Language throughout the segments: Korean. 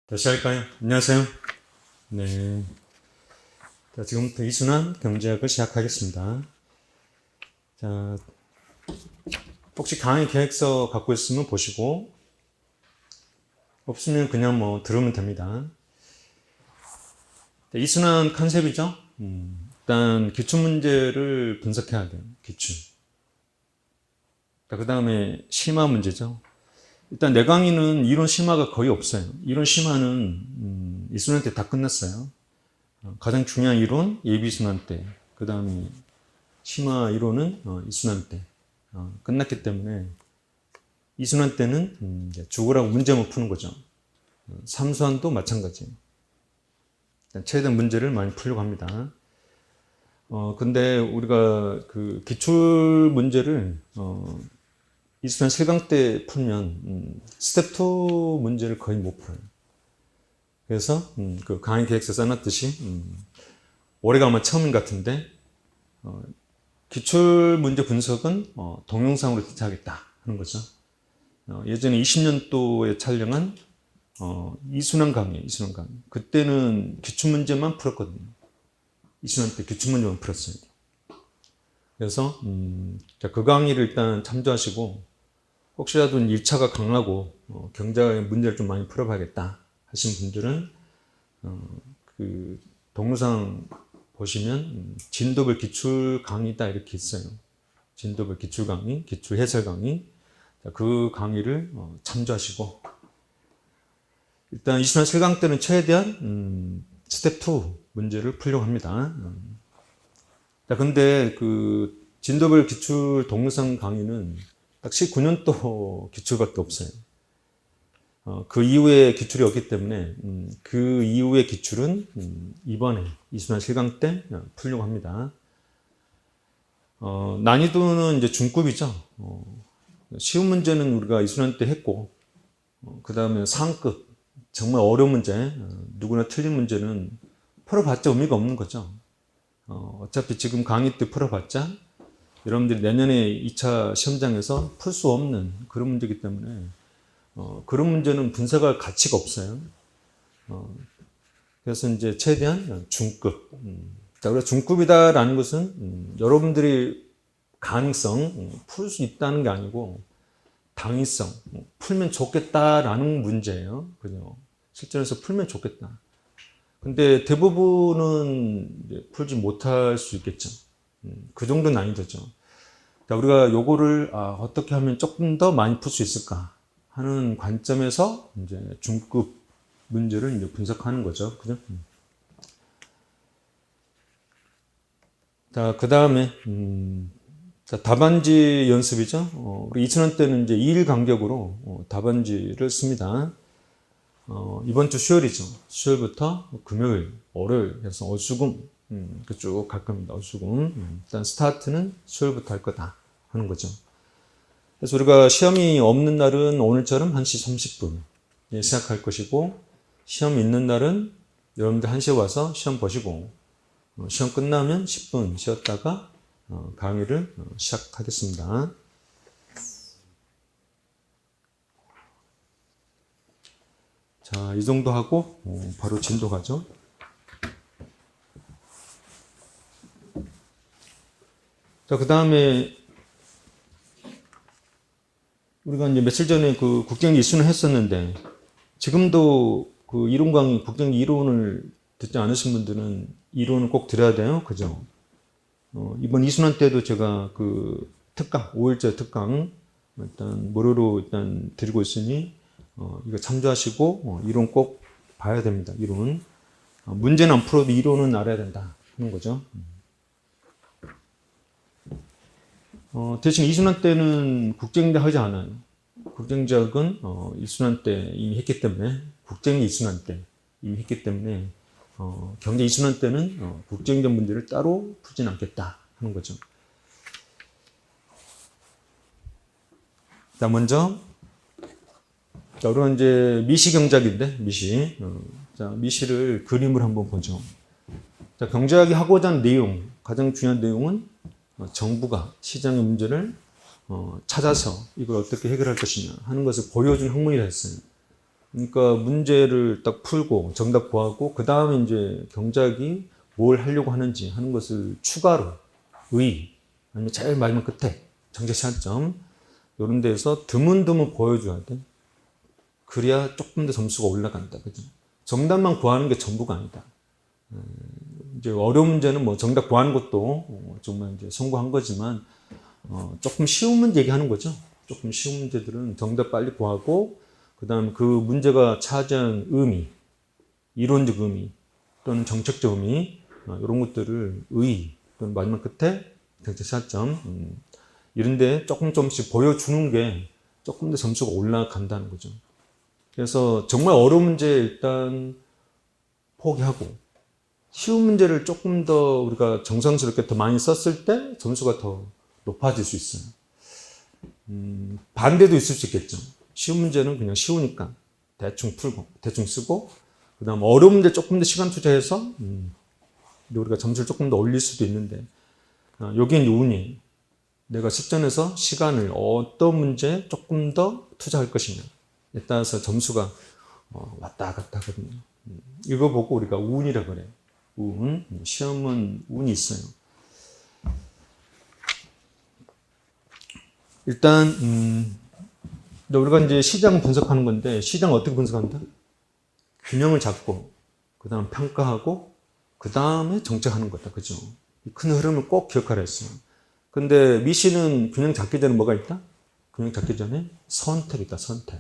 다시 할까요? 안녕하세요. 네. 자, 지금부터 이순환 경제학을 시작하겠습니다. 자, 혹시 강의 계획서 갖고 있으면 보시고, 없으면 그냥 뭐 들으면 됩니다. 자, 이순환 컨셉이죠? 일단 기출문제를 분석해야 돼요. 기출. 자, 그 다음에 심화 문제죠. 일단 내 강의는 이론 심화가 거의 없어요. 이론 심화는 이순환 때 다 끝났어요. 가장 중요한 이론 예비순환 때, 그 다음에 심화 이론은 이순환 때 끝났기 때문에 이순환 때는 죽으라고 문제만 푸는 거죠. 삼수환도 마찬가지예요. 최대한 문제를 많이 풀려고 합니다. 근데 우리가 그 기출 문제를 이순환 실강 때 풀면 스텝 2 문제를 거의 못 풀어요. 그래서 그 강의 계획서 써놨듯이 올해가 아마 처음인 것 같은데 기출 문제 분석은 동영상으로 대체하겠다 하는 거죠. 예전에 20년도에 촬영한 이순환 강의. 그때는 기출 문제만 풀었거든요. 이순환 때 기출 문제만 풀었어요. 그래서 그 강의를 일단 참조하시고 혹시라도 1차가 강하고 경제학의 문제를 좀 많이 풀어봐야겠다 하신 분들은 그 동영상 보시면 진도별 기출 강의다 이렇게 있어요. 진도별 기출 강의, 기출 해설 강의. 그 강의를 참조하시고 일단 이순환 실강 때는 최대한 스텝 2 문제를 풀려고 합니다. 자, 근데 그 진도별 기출 동영상 강의는 딱 19년도 기출밖에 없어요. 그 이후에 기출이 없기 때문에 그 이후의 기출은 이번에 이순환 실강 때 풀려고 합니다. 난이도는 이제 중급이죠. 쉬운 문제는 우리가 이순환 때 했고, 그 다음에 상급, 정말 어려운 문제, 누구나 틀린 문제는 풀어봤자 의미가 없는 거죠. 어차피 지금 강의 때 풀어봤자 여러분들이 내년에 2차 시험장에서 풀 수 없는 그런 문제이기 때문에 그런 문제는 분석할 가치가 없어요. 그래서 이제 최대한 중급. 자, 우리가 중급이다라는 것은 여러분들이 가능성, 풀 수 있다는 게 아니고 당위성, 풀면 좋겠다라는 문제예요. 그죠? 실전에서 풀면 좋겠다. 근데 대부분은 이제 풀지 못할 수 있겠죠. 그 정도 난이도죠. 자, 우리가 요거를 어떻게 하면 조금 더 많이 풀 수 있을까 하는 관점에서 이제 중급 문제를 이제 분석하는 거죠. 그죠? 자, 그 다음에 자, 답안지 연습이죠. 우리 이순환 때는 이제 2일 간격으로 답안지를 씁니다. 이번 주 수요일이죠. 수요일부터 금요일, 월요일 해서 월수금 쭉 갈 겁니다. 월수금. 일단 스타트는 수요일부터 할 거다 하는 거죠. 그래서 우리가 시험이 없는 날은 오늘처럼 1시 30분 시작할 것이고 시험 있는 날은 여러분들 1시에 와서 시험 보시고 시험 끝나면 10분 쉬었다가 강의를 시작하겠습니다. 자, 이 정도 하고 바로 진도 가죠. 자, 그 다음에 우리가 이제 며칠 전에 그 국정기 이순을 했었는데 지금도 그 이론 강의, 국정기 이론을 듣지 않으신 분들은 이론을 꼭 들어야 돼요. 그죠? 이번 이순환 때도 제가 그 특강, 5일째 특강 일단 무료로 일단 드리고 있으니 이거 참조하시고 이론 꼭 봐야 됩니다. 이론. 문제는 안 풀어도 이론은 알아야 된다 하는 거죠. 대신 이순환 때는 국정기대 하지 않아요. 국정지학은 이순환 때 이미 했기 때문에 국정기 이순환 때 이미 했기 때문에 경제 이순환 때는 국정기대 문제를 따로 풀지는 않겠다 하는 거죠. 자, 먼저 자, 우리가 이제 미시 경제학인데 미시. 자, 미시를 그림을 한번 보죠. 자, 경제학이 하고자 하는 내용, 가장 중요한 내용은 정부가 시장의 문제를 찾아서 이걸 어떻게 해결할 것이냐 하는 것을 보여준 학문이라 했어요. 그러니까 문제를 딱 풀고 정답 구하고 그 다음에 이제 경작이 뭘 하려고 하는지 하는 것을 추가로 의 아니면 제일 마지막 끝에 정제 시한점 이런 데서 드문드문 보여줘야 돼. 그래야 조금 더 점수가 올라간다. 그죠? 정답만 구하는 게 전부가 아니다. 이제 어려운 문제는 뭐 정답 구하는 것도 정말 이제 성공한 거지만 조금 쉬운 문제 얘기하는 거죠. 조금 쉬운 문제들은 정답 빨리 구하고 그다음 그 문제가 차지한 의미, 이론적 의미 또는 정책적 의미 이런 것들을 의 또는 마지막 끝에 정책 시점 이런데 조금씩 보여주는 게 조금 더 점수가 올라간다는 거죠. 그래서 정말 어려운 문제 일단 포기하고 쉬운 문제를 조금 더 우리가 정성스럽게 더 많이 썼을 때 점수가 더 높아질 수 있어요. 반대도 있을 수 있겠죠. 쉬운 문제는 그냥 쉬우니까 대충 풀고 대충 쓰고 그 다음 어려운 문제 조금 더 시간 투자해서 우리가 점수를 조금 더 올릴 수도 있는데 여기는 운이에요. 내가 실전에서 시간을 어떤 문제에 조금 더 투자할 것이냐에 따라서 점수가 왔다 갔다 하거든요. 이거 보고 우리가 운이라 그래요. 운, 시험은 운이 있어요. 일단 우리가 이제 시장 분석하는 건데 시장 어떻게 분석한다? 균형을 잡고 그 다음 평가하고 그 다음에 정책하는 거다. 그죠? 이 큰 흐름을 꼭 기억하라 했어요. 근데 미시는 균형 잡기 전에 뭐가 있다? 균형 잡기 전에 선택이 있다. 선택.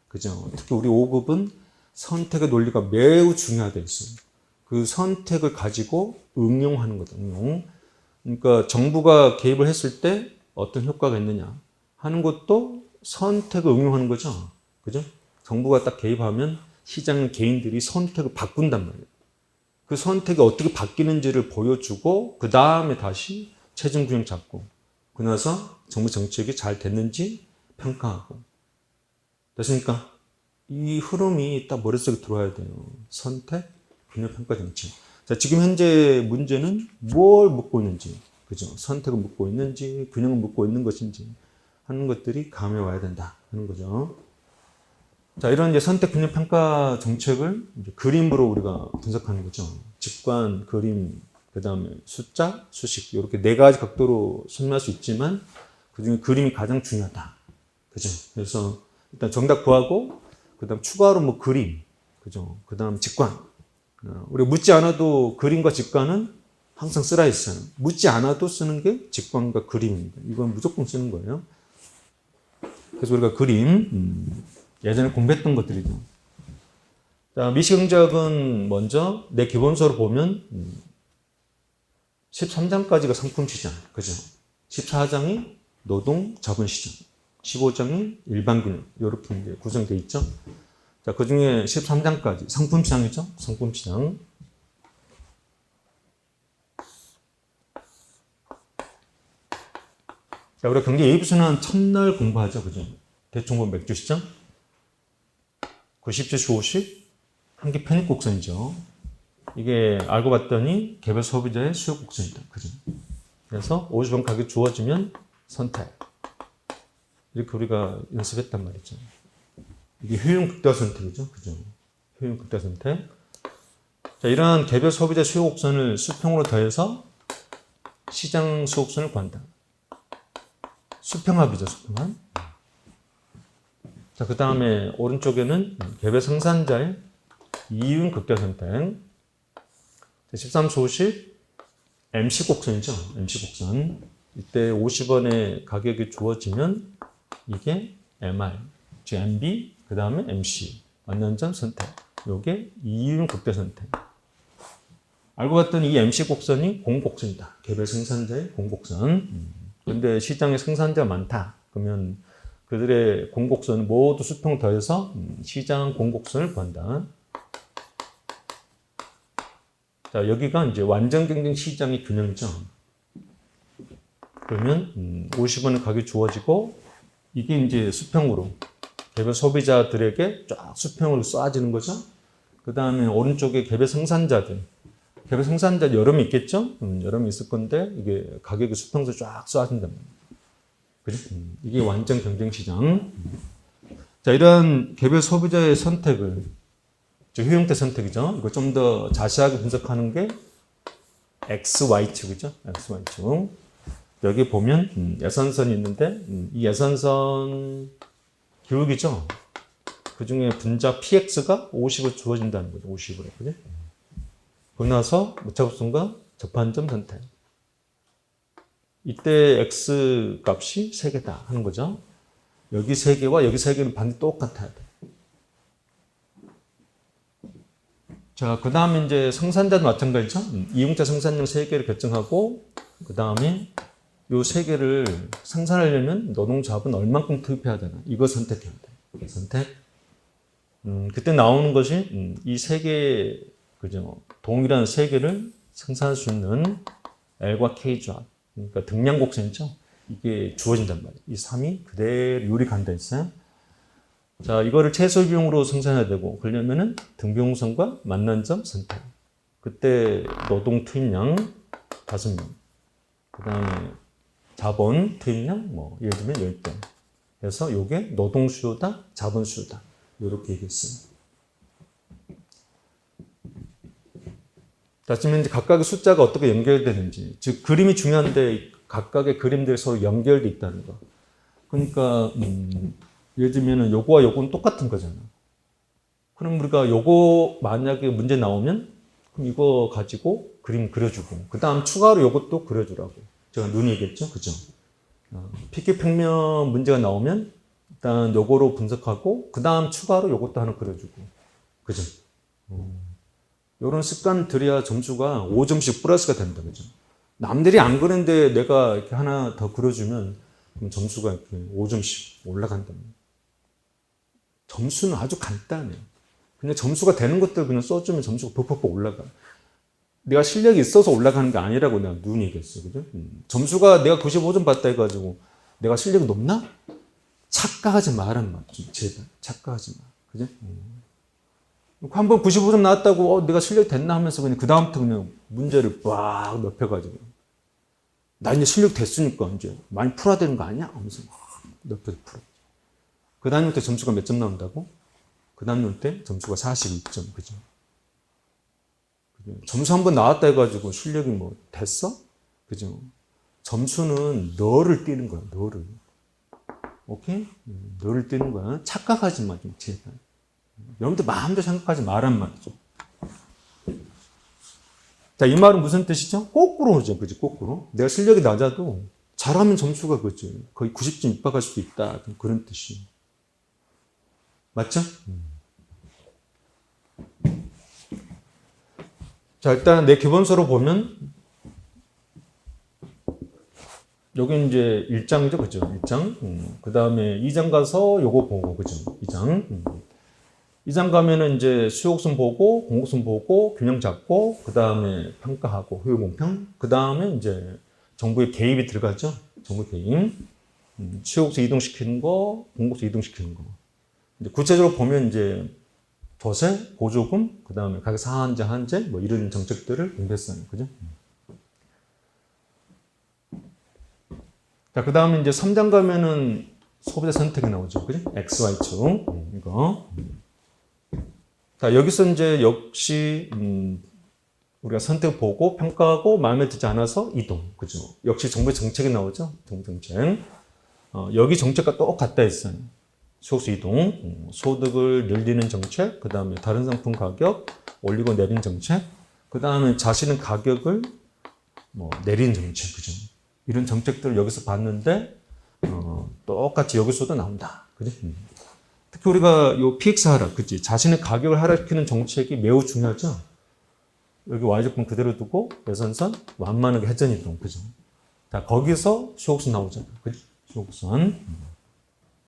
그죠? 특히 우리 5급은 선택의 논리가 매우 중요하다 했어요. 그 선택을 가지고 응용하는 거다. 응용. 그러니까 정부가 개입을 했을 때 어떤 효과가 있느냐 하는 것도 선택을 응용하는 거죠. 그죠? 정부가 딱 개입하면 시장 개인들이 선택을 바꾼단 말이에요. 그 선택이 어떻게 바뀌는지를 보여주고 그 다음에 다시 최종 균형 잡고 그 나서 정부 정책이 잘 됐는지 평가하고 됐습니까? 이 흐름이 딱 머릿속에 들어와야 돼요. 선택, 균형, 평가, 정책. 자, 지금 현재 문제는 뭘 묻고 있는지, 그죠? 선택을 묻고 있는지, 균형을 묻고 있는 것인지 하는 것들이 감에 와야 된다 하는 거죠. 자, 이런 이제 선택, 균형, 평가 정책을 이제 그림으로 우리가 분석하는 거죠. 직관, 그림, 그 다음에 숫자, 수식 이렇게 네 가지 각도로 설명할 수 있지만 그 중에 그림이 가장 중요하다. 그죠? 그래서 일단 정답 구하고 그 다음 추가로 뭐 그림, 그죠? 그 다음 직관. 우리가 묻지 않아도 그림과 직관은 항상 쓰라 했어요. 묻지 않아도 쓰는 게 직관과 그림입니다. 이건 무조건 쓰는 거예요. 그래서 우리가 그림, 예전에 공부했던 것들이죠. 자, 미시경제학은 먼저 내 기본서로 보면 13장까지가 상품시장, 그죠? 14장이 노동 자본시장, 15장이 일반균형, 이렇게 이제 구성되어 있죠. 자, 그 중에 13장까지 상품시장이죠. 상품시장. 자, 우리가 경제 예비순환 첫날 공부하죠. 그죠? 대충 보면 맥주시장, 90주 50, 한기 편입곡선이죠. 이게 알고 봤더니 개별 소비자의 수요 곡선이다. 그죠? 그래서 50원 가격 주어지면 선택. 이렇게 우리가 연습했단 말이죠. 이게 효용 극대화 선택이죠. 그죠? 효용 극대화 선택. 자, 이러한 개별 소비자 수요 곡선을 수평으로 더해서 시장 수요 곡선을 구한다. 수평합이죠, 수평합. 자, 그 다음에 오른쪽에는 개별 생산자의 이윤 극대화 선택. 13수 50 MC 곡선이죠. MC 곡선. 이때 50원의 가격이 주어지면 이게 MR, 즉 MB, 그 다음에 MC 완전점 선택. 요게 이윤 극대 선택. 알고 봤더니 이 MC 곡선이 공곡선이다. 개별 생산자의 공곡선. 근데 시장에 생산자가 많다. 그러면 그들의 공곡선을 모두 수평 더해서 시장 공곡선을 구한다. 자, 여기가 이제 완전 경쟁 시장의 균형이죠. 그러면 50원의 가격이 주어지고 이게 이제 수평으로 개별 소비자들에게 쫙 수평으로 쏴지는 거죠. 그 다음에 오른쪽에 개별 생산자들. 개별 생산자 여름이 있겠죠? 여름이 있을 건데 이게 가격이 수평으로 쫙 쏴진단 말이에요. 그죠? 이게 완전 경쟁 시장. 자, 이러한 개별 소비자의 선택을, 즉 효용태 선택이죠. 이거 좀 더 자세하게 분석하는 게 XY축이죠. XY축. 여기 보면 예산선이 있는데 이 예산선 기울기죠. 그 중에 분자 PX가 50을 주어진다는 거죠. 50으로. 그죠? 그러고 나서 무차급선과 접한점 선택. 이때 X 값이 3개다 하는 거죠. 여기 3개와 여기 3개는 반드시 똑같아야 돼. 자, 그 다음에 이제 생산자도 마찬가지죠. 이용자 생산량 3개를 결정하고, 그 다음에 요 3개를 생산하려면 노동자업은 얼만큼 투입해야 되나. 이거 선택해야 돼. 선택. 그때 나오는 것이 이 3개, 그죠. 동일한 3개를 생산할 수 있는 L과 K 조합. 그러니까 등량 곡선이죠. 이게 주어진단 말이에요. 이 3이 그대로 요리 간다 했어요. 자, 이거를 최소 비용으로 생산해야 되고, 그러려면은 등비용선과 만난 점 선택. 그때 노동 투입량 5명. 그 다음에 자본 투입량, 뭐, 예를 들면 10대. 그래서 요게 노동 수요다, 자본 수요다. 요렇게 얘기했어요. 자, 지금 이제 각각의 숫자가 어떻게 연결되는지. 즉, 그림이 중요한데 각각의 그림들이 서로 연결돼 있다는 거. 그러니까, 예를 들면 요거와 요거는 똑같은 거잖아. 그럼 우리가 요거 만약에 문제 나오면 그럼 이거 가지고 그림 그려주고 그 다음 추가로 요것도 그려주라고 제가 눈이 얘기했죠. 그죠? PQ 평면 문제가 나오면 일단 요거로 분석하고 그 다음 추가로 요것도 하나 그려주고 그죠? 요런 습관 들여야 점수가 5점씩 플러스가 된다. 그죠? 남들이 안 그리는데 내가 이렇게 하나 더 그려주면 그럼 점수가 이렇게 5점씩 올라간다. 점수는 아주 간단해. 그냥 점수가 되는 것들 그냥 써주면 점수가 퍽퍽퍽 올라가. 내가 실력이 있어서 올라가는 게 아니라고 내가 눈이 얘기했어. 그죠? 점수가 내가 95점 받다 해가지고 내가 실력이 높나? 착각하지 마란 말. 제발. 착각하지 마. 그죠? 한번 95점 나왔다고 내가 실력이 됐나 하면서 그냥 그다음부터 그냥 문제를 빡 넓혀가지고 나 이제 실력 됐으니까 이제 많이 풀어야 되는 거 아니야? 하면서 막 넓혀서 풀어. 그 다음에 때 점수가 몇 점 나온다고? 그 다음에 때 점수가 42점. 그죠? 점수 한번 나왔다 해가지고 실력이 뭐 됐어? 그죠? 점수는 너를 띄는 거야, 너를. 오케이? 너를 띄는 거야. 착각하지 마, 좀 제발. 여러분들 마음대로 생각하지 말란 말이죠. 자, 이 말은 무슨 뜻이죠? 거꾸로죠, 그지? 거꾸로. 내가 실력이 낮아도 잘하면 점수가 그지? 거의 90점 입학할 수도 있다. 그런 뜻이. 맞죠? 자, 일단 내 기본서로 보면 여기 이제 1장이죠, 그죠? 1장. 그 다음에 2장 가서 요거 보고, 그죠? 2장. 2장 가면은 이제 수요곡선 보고, 공곡선 보고, 균형 잡고, 그 다음에 평가하고, 효용공평. 그 다음에 이제 정부의 개입이 들어가죠? 정부 개입. 수요곡선 이동시키는 거, 공곡선 이동시키는 거. 이제 구체적으로 보면 이제 조세, 보조금, 그 다음에 가격 상한제, 한제, 뭐 이런 정책들을 공개했어요. 그죠? 자, 그 다음에 이제 3장 가면은 소비자 선택이 나오죠. 그죠? XY축. 이거. 자, 여기서 이제 역시, 우리가 선택 보고 평가하고 마음에 들지 않아서 이동. 그죠? 역시 정부의 정책이 나오죠. 정부 정책. 여기 정책과 똑같다 했어요. 수요수 이동, 소득을 늘리는 정책, 그 다음에 다른 상품 가격 올리고 내리는 정책, 그 다음에 자신의 가격을 뭐 내리는 정책, 그죠? 이런 정책들을 여기서 봤는데 똑같이 여기서도 나온다, 그죠? 특히 우리가 요 PX 하락, 그지? 자신의 가격을 하락시키는 정책이 매우 중요하죠. 여기 Y조건 그대로 두고 예선선 완만하게 회전 이동, 그죠? 자, 거기서 수요수 나오잖아, 그죠? 수요선.